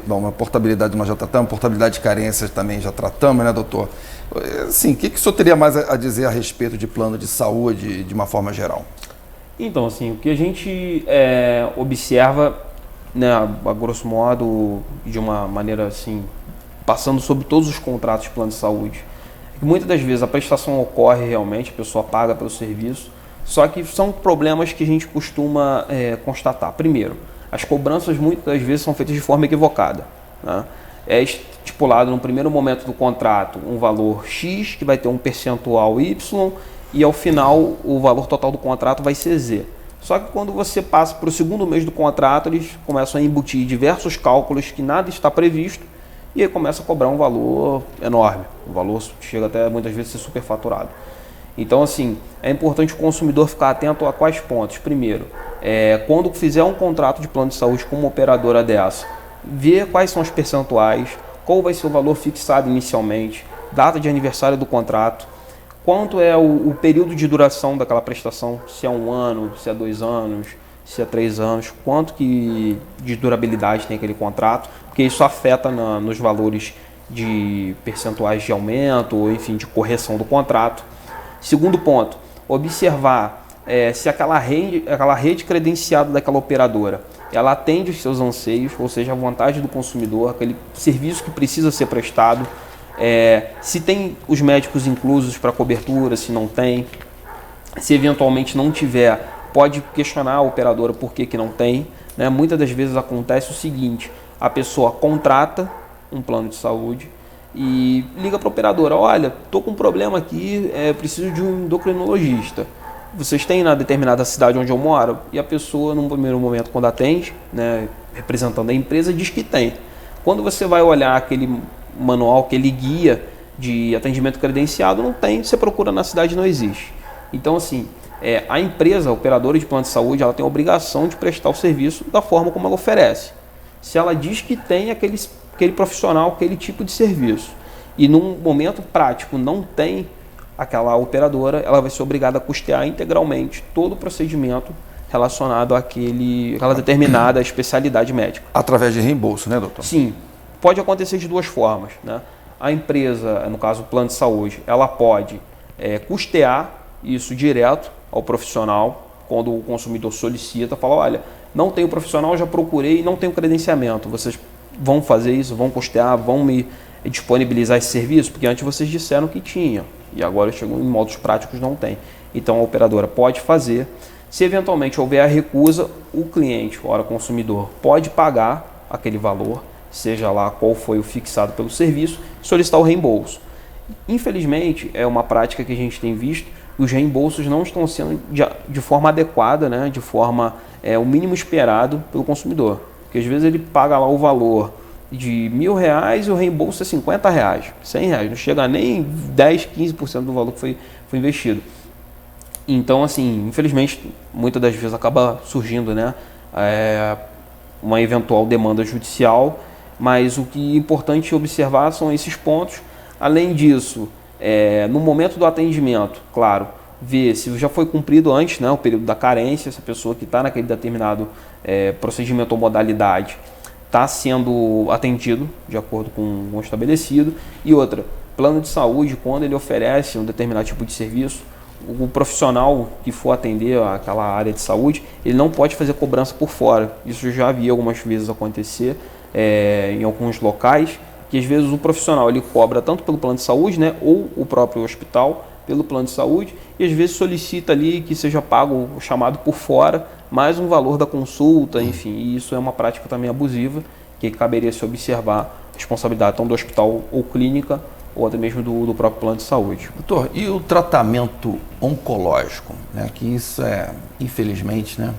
uma portabilidade nós já tratamos, portabilidade de carências também já tratamos, né, doutor? Assim, o que o senhor teria mais a dizer a respeito de plano de saúde de uma forma geral? Então, assim, o que a gente observa, né, a grosso modo, de uma maneira assim, passando sobre todos os contratos de plano de saúde, é que muitas das vezes a prestação ocorre realmente, a pessoa paga pelo serviço, só que são problemas que a gente costuma constatar. Primeiro, as cobranças muitas das vezes são feitas de forma equivocada, né? É estipulado no primeiro momento do contrato um valor X, que vai ter um percentual Y, e ao final o valor total do contrato vai ser Z. Só que quando você passa para o segundo mês do contrato, eles começam a embutir diversos cálculos que nada está previsto, e aí começa a cobrar um valor enorme. O valor chega até muitas vezes a ser superfaturado. Então, assim, é importante o consumidor ficar atento a quais pontos. Primeiro, quando fizer um contrato de plano de saúde com uma operadora dessa, ver quais são os percentuais, qual vai ser o valor fixado inicialmente, data de aniversário do contrato, quanto é o período de duração daquela prestação, se é 1 ano, se é 2 anos, se é 3 anos, quanto que de durabilidade tem aquele contrato, porque isso afeta nos valores de percentuais de aumento, ou enfim, de correção do contrato. Segundo ponto, observar se aquela rede credenciada daquela operadora, ela atende os seus anseios, ou seja, a vontade do consumidor, aquele serviço que precisa ser prestado, se tem os médicos inclusos para cobertura, se não tem, se eventualmente não tiver, pode questionar a operadora por que não tem, né? Muitas das vezes acontece o seguinte, a pessoa contrata um plano de saúde e liga para a operadora, olha, estou com um problema aqui, preciso de um endocrinologista. Vocês têm na determinada cidade onde eu moro? E a pessoa, num primeiro momento, quando atende, né, representando a empresa, diz que tem. Quando você vai olhar aquele manual, aquele guia de atendimento credenciado, não tem, você procura na cidade, não existe. Então, assim, a empresa, a operadora de plano de saúde, ela tem a obrigação de prestar o serviço da forma como ela oferece. Se ela diz que tem aquele profissional, aquele tipo de serviço, e num momento prático não tem, aquela operadora, ela vai ser obrigada a custear integralmente todo o procedimento relacionado àquela determinada especialidade médica. Através de reembolso, né, doutor? Sim, pode acontecer de duas formas, né? A empresa, no caso o plano de saúde, ela pode custear isso direto ao profissional, quando o consumidor solicita, fala, olha, não tenho profissional, já procurei e não tenho credenciamento, vocês vão fazer isso, vão custear, vão me disponibilizar esse serviço? Porque antes vocês disseram que tinha, e agora chegou em modos práticos, não tem. Então a operadora pode fazer. Se eventualmente houver a recusa, o cliente, ora consumidor, pode pagar aquele valor, seja lá qual foi o fixado pelo serviço, e solicitar o reembolso. Infelizmente, é uma prática que a gente tem visto, os reembolsos não estão sendo de forma adequada, né, de forma o mínimo esperado pelo consumidor. Porque às vezes ele paga lá o valor de R$1.000 e o reembolso é R$50, R$100, não chega nem 10, 15% do valor que foi investido. Então, assim, infelizmente, muitas das vezes acaba surgindo, né, uma eventual demanda judicial, mas o que é importante observar são esses pontos. Além disso, no momento do atendimento, claro, ver se já foi cumprido antes, né, o período da carência, se a pessoa que está naquele determinado procedimento ou modalidade está sendo atendido de acordo com o estabelecido. E outra, plano de saúde, quando ele oferece um determinado tipo de serviço, o profissional que for atender aquela área de saúde, ele não pode fazer cobrança por fora. Isso eu já vi algumas vezes acontecer em alguns locais, que às vezes o profissional ele cobra tanto pelo plano de saúde, né, ou o próprio hospital pelo plano de saúde, e às vezes solicita ali que seja pago o chamado por fora, mais um valor da consulta, enfim, e isso é uma prática também abusiva, que caberia se observar a responsabilidade tanto do hospital ou clínica, ou até mesmo do próprio plano de saúde. Doutor, e o tratamento oncológico, né? Que isso infelizmente, né,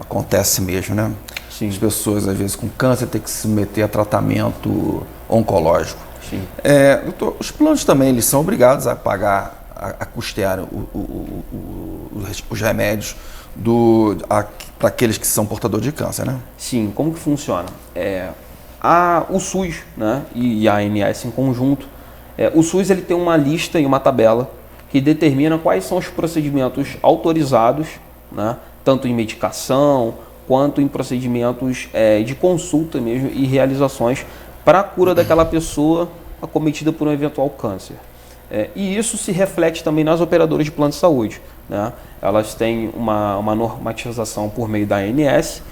acontece mesmo, né? Sim. As pessoas, às vezes, com câncer, têm que se submeter a tratamento oncológico. Sim. Doutor, os planos também eles são obrigados a pagar, a custear os remédios para aqueles que são portadores de câncer, né? Sim, como que funciona? O SUS, né, e a ANS em conjunto, o SUS ele tem uma lista e uma tabela que determina quais são os procedimentos autorizados, né, tanto em medicação quanto em procedimentos de consulta mesmo e realizações para a cura daquela pessoa acometida por um eventual câncer. E isso se reflete também nas operadoras de plano de saúde, né? Elas têm uma normatização por meio da ANS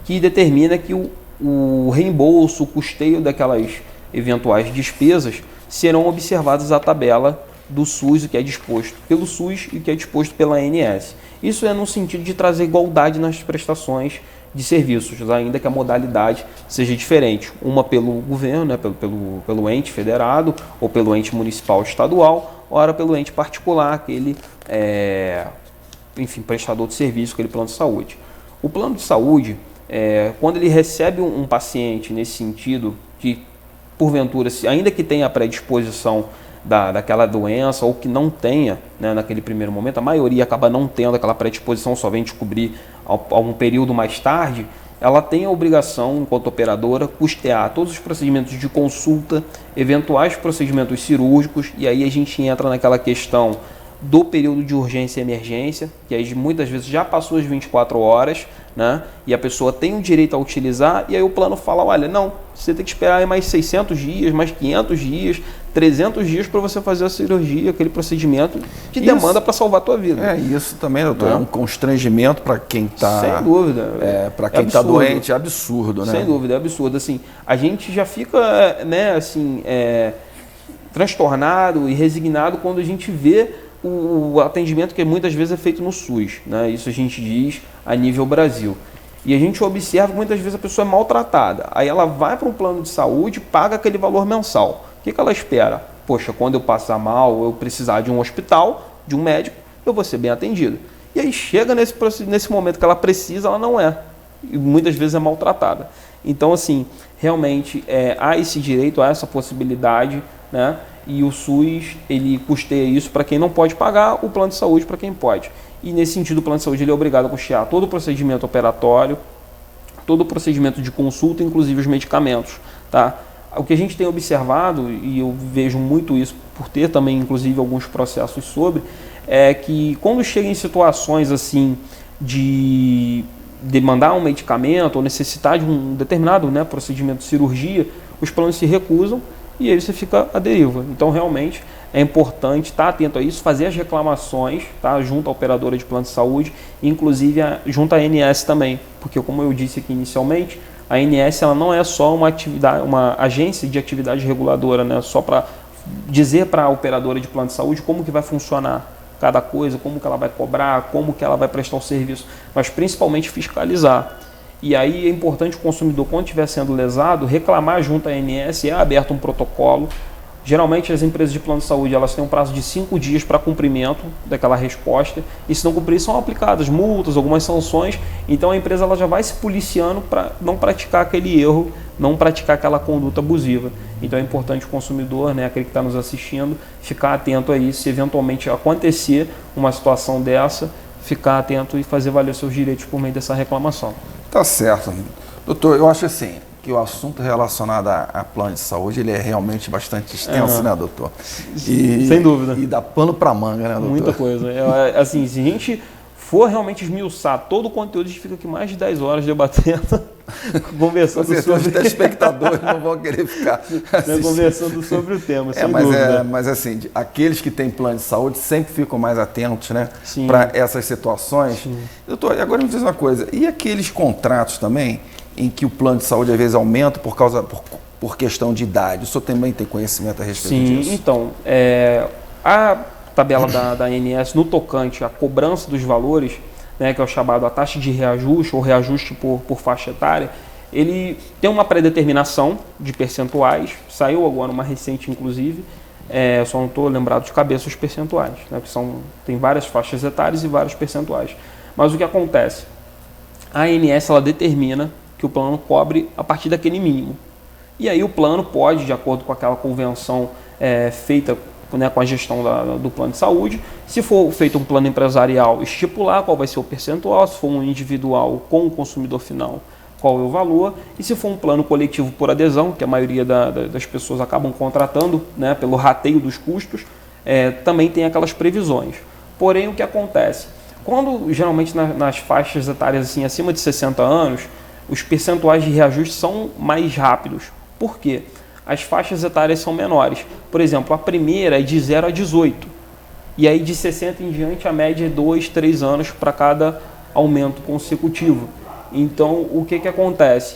que determina que o reembolso, o custeio daquelas eventuais despesas serão observadas a tabela do SUS, o que é disposto pelo SUS e o que é disposto pela ANS. Isso é no sentido de trazer igualdade nas prestações de serviços, ainda que a modalidade seja diferente, uma pelo governo, né, pelo ente federado, ou pelo ente municipal estadual, ora pelo ente particular, aquele prestador de serviço, aquele plano de saúde. O plano de saúde, quando ele recebe um paciente nesse sentido, que porventura, ainda que tenha a predisposição daquela doença ou que não tenha, né, naquele primeiro momento, a maioria acaba não tendo aquela predisposição, só vem descobrir a um período mais tarde, ela tem a obrigação, enquanto operadora, custear todos os procedimentos de consulta, eventuais procedimentos cirúrgicos, e aí a gente entra naquela questão do período de urgência e emergência, que aí muitas vezes já passou as 24 horas, né? E a pessoa tem o direito a utilizar, e aí o plano fala, olha, não, você tem que esperar mais 600 dias, mais 500 dias, 300 dias para você fazer a cirurgia, aquele procedimento que demanda para salvar a tua vida. Isso também, doutor, é um constrangimento para quem está... Sem dúvida. Para quem está doente, é absurdo, né? Sem dúvida, é absurdo. Assim, a gente já fica, né, assim, transtornado e resignado quando a gente vê o atendimento que muitas vezes é feito no SUS, né? Isso a gente diz a nível Brasil. E a gente observa que muitas vezes a pessoa é maltratada. Aí ela vai para um plano de saúde, paga aquele valor mensal. O que ela espera? Poxa, quando eu passar mal, eu precisar de um hospital, de um médico, eu vou ser bem atendido. E aí chega nesse momento que ela precisa, ela não é. E muitas vezes é maltratada. Então, assim, realmente há esse direito, há essa possibilidade, né? E o SUS, ele custeia isso para quem não pode pagar, o plano de saúde para quem pode. E nesse sentido, o plano de saúde ele é obrigado a custear todo o procedimento operatório, todo o procedimento de consulta, inclusive os medicamentos. Tá? O que a gente tem observado, e eu vejo muito isso por ter também, inclusive, alguns processos sobre, é que quando chega em situações assim de demandar um medicamento ou necessitar de um determinado, né, procedimento de cirurgia, os planos se recusam e aí você fica à deriva. Então, realmente, é importante estar atento a isso, fazer as reclamações, tá, junto à operadora de plano de saúde, inclusive junto à ANS também, porque, como eu disse aqui inicialmente, a ANS ela não é só uma agência de atividade reguladora, né, só para dizer para a operadora de plano de saúde como que vai funcionar cada coisa, como que ela vai cobrar, como que ela vai prestar o serviço, mas principalmente fiscalizar. E aí é importante o consumidor, quando estiver sendo lesado, reclamar junto à ANS, é aberto um protocolo. Geralmente as empresas de plano de saúde elas têm um prazo de 5 dias para cumprimento daquela resposta, e se não cumprir são aplicadas multas, algumas sanções, então a empresa ela já vai se policiando para não praticar aquele erro, não praticar aquela conduta abusiva. Então é importante o consumidor, né, aquele que está nos assistindo, ficar atento aí, se eventualmente acontecer uma situação dessa, ficar atento e fazer valer seus direitos por meio dessa reclamação. Tá certo. Doutor, eu acho assim, que o assunto relacionado a plano de saúde, ele é realmente bastante extenso, né, doutor? Sem dúvida. E dá pano para manga, né, doutor? Muita coisa. Assim, se a gente for realmente esmiuçar todo o conteúdo, a gente fica aqui mais de 10 horas debatendo, conversando sobre... Os telespectadores não vão querer ficar conversando sobre o tema, sem dúvida. Mas assim, aqueles que têm plano de saúde sempre ficam mais atentos, né, para essas situações. Sim. Doutor, agora me diz uma coisa, e aqueles contratos também em que o plano de saúde às vezes aumenta por questão de idade? O senhor também tem conhecimento a respeito disso? Sim, então, a tabela da ANS no tocante à cobrança dos valores, né, que é o chamado a taxa de reajuste ou reajuste por faixa etária, ele tem uma pré-determinação de percentuais, saiu agora uma recente inclusive, só não estou lembrado de cabeça os percentuais, né, porque tem várias faixas etárias e vários percentuais. Mas o que acontece? A ANS ela determina que o plano cobre a partir daquele mínimo. E aí o plano pode, de acordo com aquela convenção feita, né, com a gestão do plano de saúde, se for feito um plano empresarial, estipular qual vai ser o percentual, se for um individual com o consumidor final, qual é o valor, e se for um plano coletivo por adesão, que a maioria das pessoas acabam contratando, né, pelo rateio dos custos, também tem aquelas previsões. Porém, o que acontece? Quando, geralmente, nas faixas etárias assim, acima de 60 anos, os percentuais de reajuste são mais rápidos. Por quê? As faixas etárias são menores. Por exemplo, a primeira é de 0 a 18. E aí de 60 em diante a média é 2, 3 anos para cada aumento consecutivo. Então o que acontece?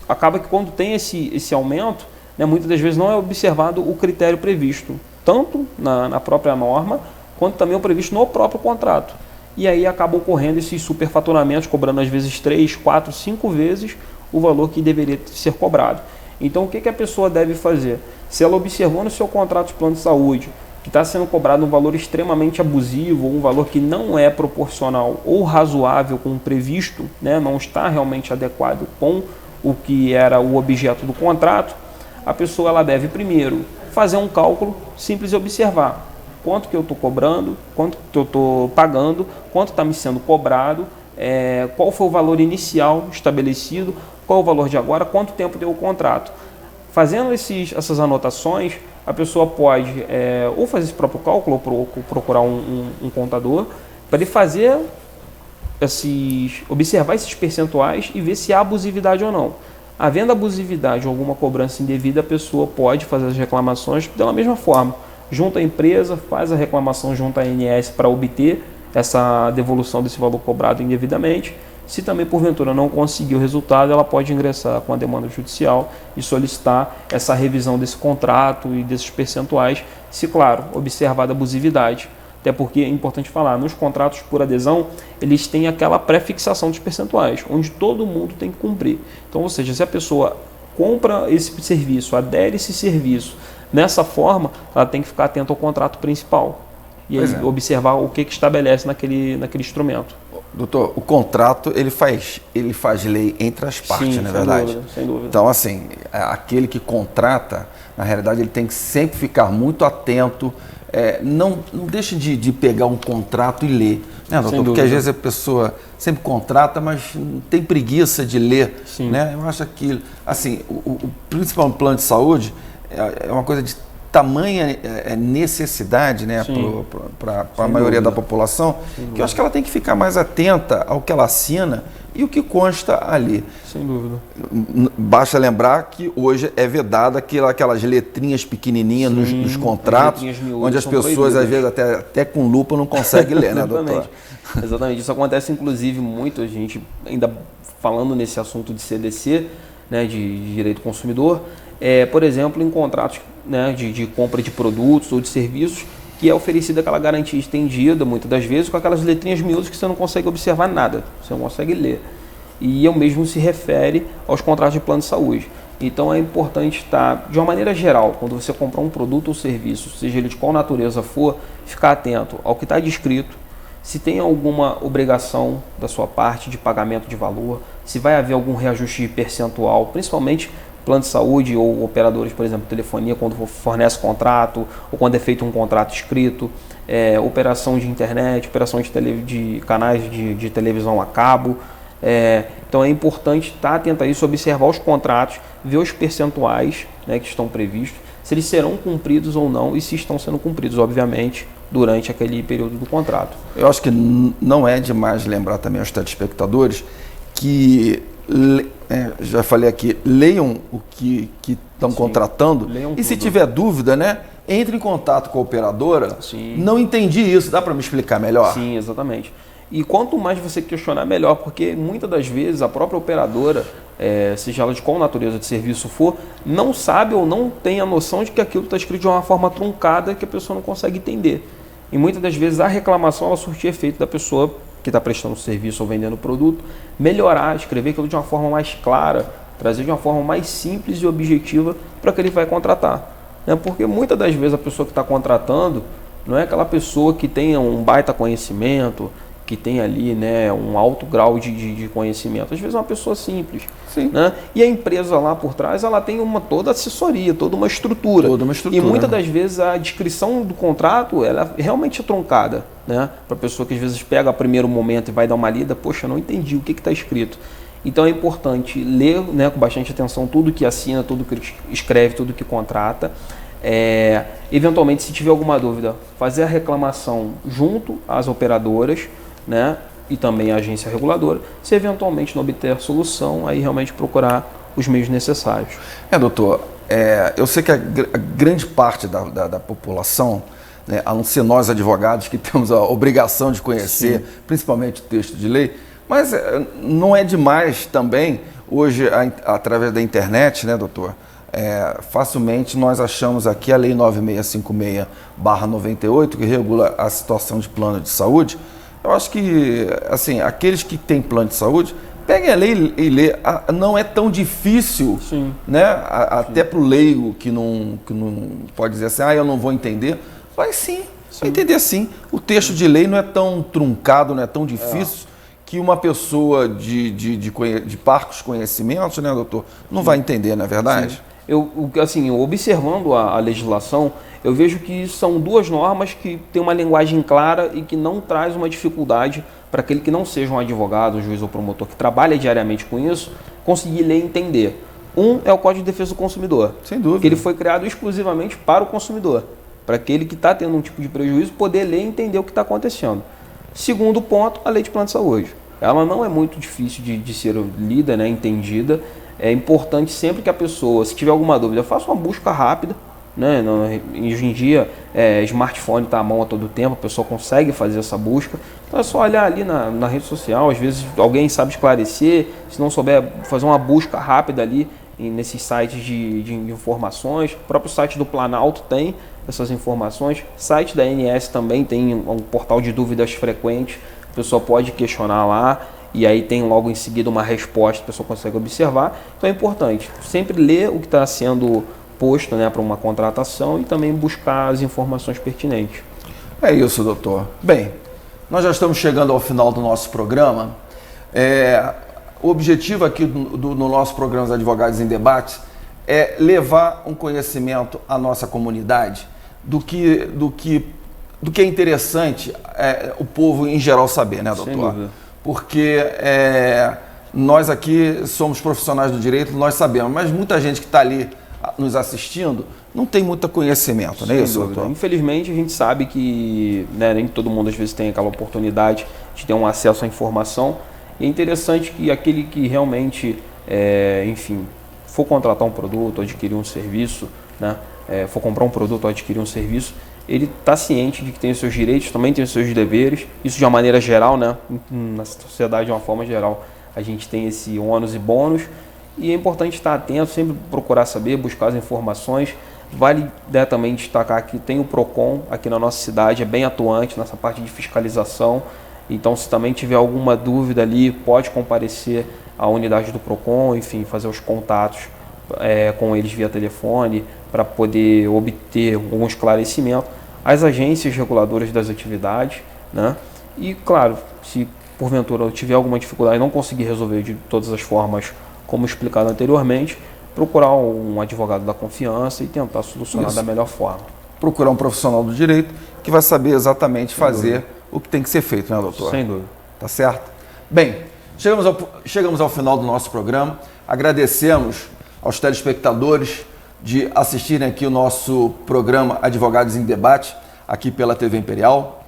Acaba que quando tem esse aumento, né, muitas das vezes não é observado o critério previsto, tanto na própria norma, quanto também o previsto no próprio contrato. E aí acaba ocorrendo esses superfaturamentos, cobrando às vezes 3, 4, 5 vezes o valor que deveria ser cobrado. Então, o que a pessoa deve fazer? Se ela observou no seu contrato de plano de saúde que está sendo cobrado um valor extremamente abusivo, ou um valor que não é proporcional ou razoável com o previsto, né, não está realmente adequado com o que era o objeto do contrato, a pessoa ela deve primeiro fazer um cálculo simples e observar quanto que eu estou cobrando, quanto que eu estou pagando, quanto está me sendo cobrado, qual foi o valor inicial estabelecido, qual o valor de agora, quanto tempo deu o contrato. Fazendo essas anotações, a pessoa pode ou fazer esse próprio cálculo ou procurar um contador para ele fazer observar esses percentuais e ver se há abusividade ou não. Havendo abusividade ou alguma cobrança indevida, a pessoa pode fazer as reclamações da mesma forma. Junto à empresa, faz a reclamação junto à ANS para obter essa devolução desse valor cobrado indevidamente. Se também, porventura, não conseguir o resultado, ela pode ingressar com a demanda judicial e solicitar essa revisão desse contrato e desses percentuais, se, claro, observada a abusividade. Até porque é importante falar, nos contratos por adesão, eles têm aquela pré-fixação dos percentuais, onde todo mundo tem que cumprir. Então, ou seja, se a pessoa compra esse serviço, adere esse serviço, nessa forma, ela tem que ficar atenta ao contrato principal e aí, observar o que estabelece naquele instrumento. Doutor, o contrato ele faz lei entre as partes, não é verdade? Sem dúvida. Então, assim, aquele que contrata, na realidade, ele tem que sempre ficar muito atento. Não deixe de pegar um contrato e ler, né, doutor? Porque às vezes a pessoa sempre contrata, mas tem preguiça de ler. Né? Eu acho que, assim, o principal plano de saúde é uma coisa de tamanha necessidade, né, para a maioria da população, que eu acho que ela tem que ficar mais atenta ao que ela assina e o que consta ali. Sem dúvida. Basta lembrar que hoje é vedada aquelas letrinhas pequenininhas nos contratos, onde as pessoas, às vezes, até com lupa não conseguem ler, né, doutor? Exatamente. Isso acontece, inclusive, muito, a gente ainda falando nesse assunto de CDC, né, de direito do consumidor, por exemplo, em contratos, né, de compra de produtos ou de serviços, que é oferecida aquela garantia estendida, muitas das vezes, com aquelas letrinhas miúdas que você não consegue observar nada, você não consegue ler. E o mesmo se refere aos contratos de plano de saúde. Então é importante estar, de uma maneira geral, quando você comprar um produto ou serviço, seja ele de qual natureza for, ficar atento ao que está descrito, se tem alguma obrigação da sua parte de pagamento de valor, se vai haver algum reajuste de percentual, principalmente plano de saúde ou operadores, por exemplo, telefonia, quando fornece contrato ou quando é feito um contrato escrito, operação de internet, operação de canais de televisão a cabo. Então é importante estar atento a isso, observar os contratos, ver os percentuais, né, que estão previstos, se eles serão cumpridos ou não e se estão sendo cumpridos, obviamente, durante aquele período do contrato. Eu acho que não é demais lembrar também aos telespectadores que já falei aqui, leiam o que estão contratando e se tiver dúvida, né, entre em contato com a operadora. Não entendi isso, dá para me explicar melhor? Sim, exatamente. E quanto mais você questionar, melhor, porque muitas das vezes a própria operadora, seja ela de qual natureza de serviço for, não sabe ou não tem a noção de que aquilo está escrito de uma forma truncada que a pessoa não consegue entender. E muitas das vezes a reclamação ela surte efeito da pessoa que está prestando serviço ou vendendo produto, melhorar, escrever aquilo de uma forma mais clara, trazer de uma forma mais simples e objetiva para que ele vai contratar. Porque muitas das vezes a pessoa que está contratando não é aquela pessoa que tenha um baita conhecimento, que tem ali, né, um alto grau de conhecimento. Às vezes é uma pessoa simples. Né? E a empresa lá por trás ela tem toda assessoria, toda uma estrutura. E muitas das vezes a descrição do contrato ela realmente é truncada. Né? Para a pessoa que às vezes pega a primeiro momento e vai dar uma lida, poxa, não entendi o que está escrito. Então é importante ler, né, com bastante atenção tudo que assina, tudo que escreve, tudo que contrata. Eventualmente, se tiver alguma dúvida, fazer a reclamação junto às operadoras, né, e também a agência reguladora. Se eventualmente não obter solução, aí realmente procurar os meios necessários. Doutor, eu sei que a grande parte da população, né, a não ser nós advogados que temos a obrigação de conhecer, principalmente o texto de lei, mas não é demais também, hoje, através da internet, né, doutor, facilmente nós achamos aqui a Lei 9656/98, que regula a situação de plano de saúde. Eu acho que, assim, aqueles que têm plano de saúde, peguem a lei e lê. Não é tão difícil, né? Até para o leigo que não pode dizer assim, eu não vou entender. Vai sim, vai entender sim. O texto de lei não é tão truncado, não é tão difícil que uma pessoa de parcos conhecimentos, né, doutor, não vai entender, não é verdade? Assim, observando a legislação, eu vejo que são duas normas que têm uma linguagem clara e que não traz uma dificuldade para aquele que não seja um advogado, um juiz ou promotor que trabalha diariamente com isso, conseguir ler e entender. Um é o Código de Defesa do Consumidor. Sem dúvida. Que ele foi criado exclusivamente para o consumidor, para aquele que está tendo um tipo de prejuízo poder ler e entender o que está acontecendo. Segundo ponto, a Lei de Plano de Saúde. Ela não é muito difícil de ser lida, né, entendida. É importante sempre que a pessoa, se tiver alguma dúvida, faça uma busca rápida. Né? Hoje em dia, smartphone está à mão a todo tempo, a pessoa consegue fazer essa busca. Então é só olhar ali na rede social, às vezes alguém sabe esclarecer, se não souber, fazer uma busca rápida ali nesses sites de informações. O próprio site do Planalto tem, essas informações. Site da ANS também tem um portal de dúvidas frequentes, a pessoa pode questionar lá e aí tem logo em seguida uma resposta, a pessoa consegue observar. Então é importante sempre ler o que está sendo posto, né, para uma contratação e também buscar as informações pertinentes. É isso, doutor. Bem, nós já estamos chegando ao final do nosso programa. O objetivo aqui no nosso programa dos Advogados em Debate é levar um conhecimento à nossa comunidade do que é interessante o povo em geral saber, né, doutor? Sem dúvida. Porque nós aqui somos profissionais do direito, nós sabemos, mas muita gente que está ali nos assistindo não tem muito conhecimento, não é isso, doutor? Infelizmente a gente sabe que, né, nem todo mundo às vezes tem aquela oportunidade de ter um acesso à informação. E é interessante que aquele que realmente, enfim, for contratar um produto, adquirir um serviço, né, for comprar um produto ou adquirir um serviço, ele está ciente de que tem os seus direitos, também tem os seus deveres. Isso de uma maneira geral, né, na sociedade de uma forma geral, a gente tem esse ônus e bônus. E é importante estar atento, sempre procurar saber, buscar as informações. Vale, né, também destacar que tem o PROCON aqui na nossa cidade, é bem atuante nessa parte de fiscalização. Então, se também tiver alguma dúvida ali, pode comparecer à unidade do PROCON, enfim, fazer os contatos com eles via telefone para poder obter algum esclarecimento. As agências reguladoras das atividades, né? E, claro, se porventura eu tiver alguma dificuldade e não conseguir resolver de todas as formas como explicado anteriormente, procurar um advogado da confiança e tentar solucionar da melhor forma. Procurar um profissional do direito que vai saber exatamente fazer o que tem que ser feito, né, doutor? Sem dúvida. Tá certo? Bem, chegamos ao final do nosso programa. Agradecemos aos telespectadores de assistirem aqui o nosso programa Advogados em Debate, aqui pela TV Imperial.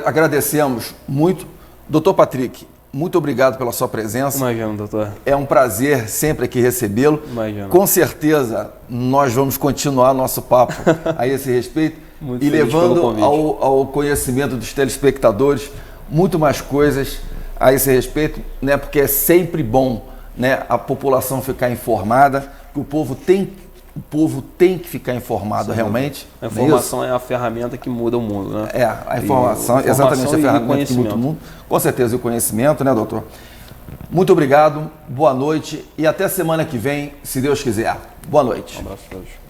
Agradecemos muito. Doutor Patrick, muito obrigado pela sua presença. Imagino, doutor. É um prazer sempre aqui recebê-lo. Imagino. Com certeza, nós vamos continuar nosso papo a esse respeito e levando ao conhecimento dos telespectadores muito mais coisas a esse respeito, né? Porque é sempre bom, né, a população ficar informada, que o povo tem que ficar informado. Sim, realmente. A informação é a ferramenta que muda o mundo, né? A informação exatamente a ferramenta que muda o mundo. Com certeza, e o conhecimento, né, doutor? Muito obrigado, boa noite e até semana que vem, se Deus quiser. Boa noite. Um abraço a todos.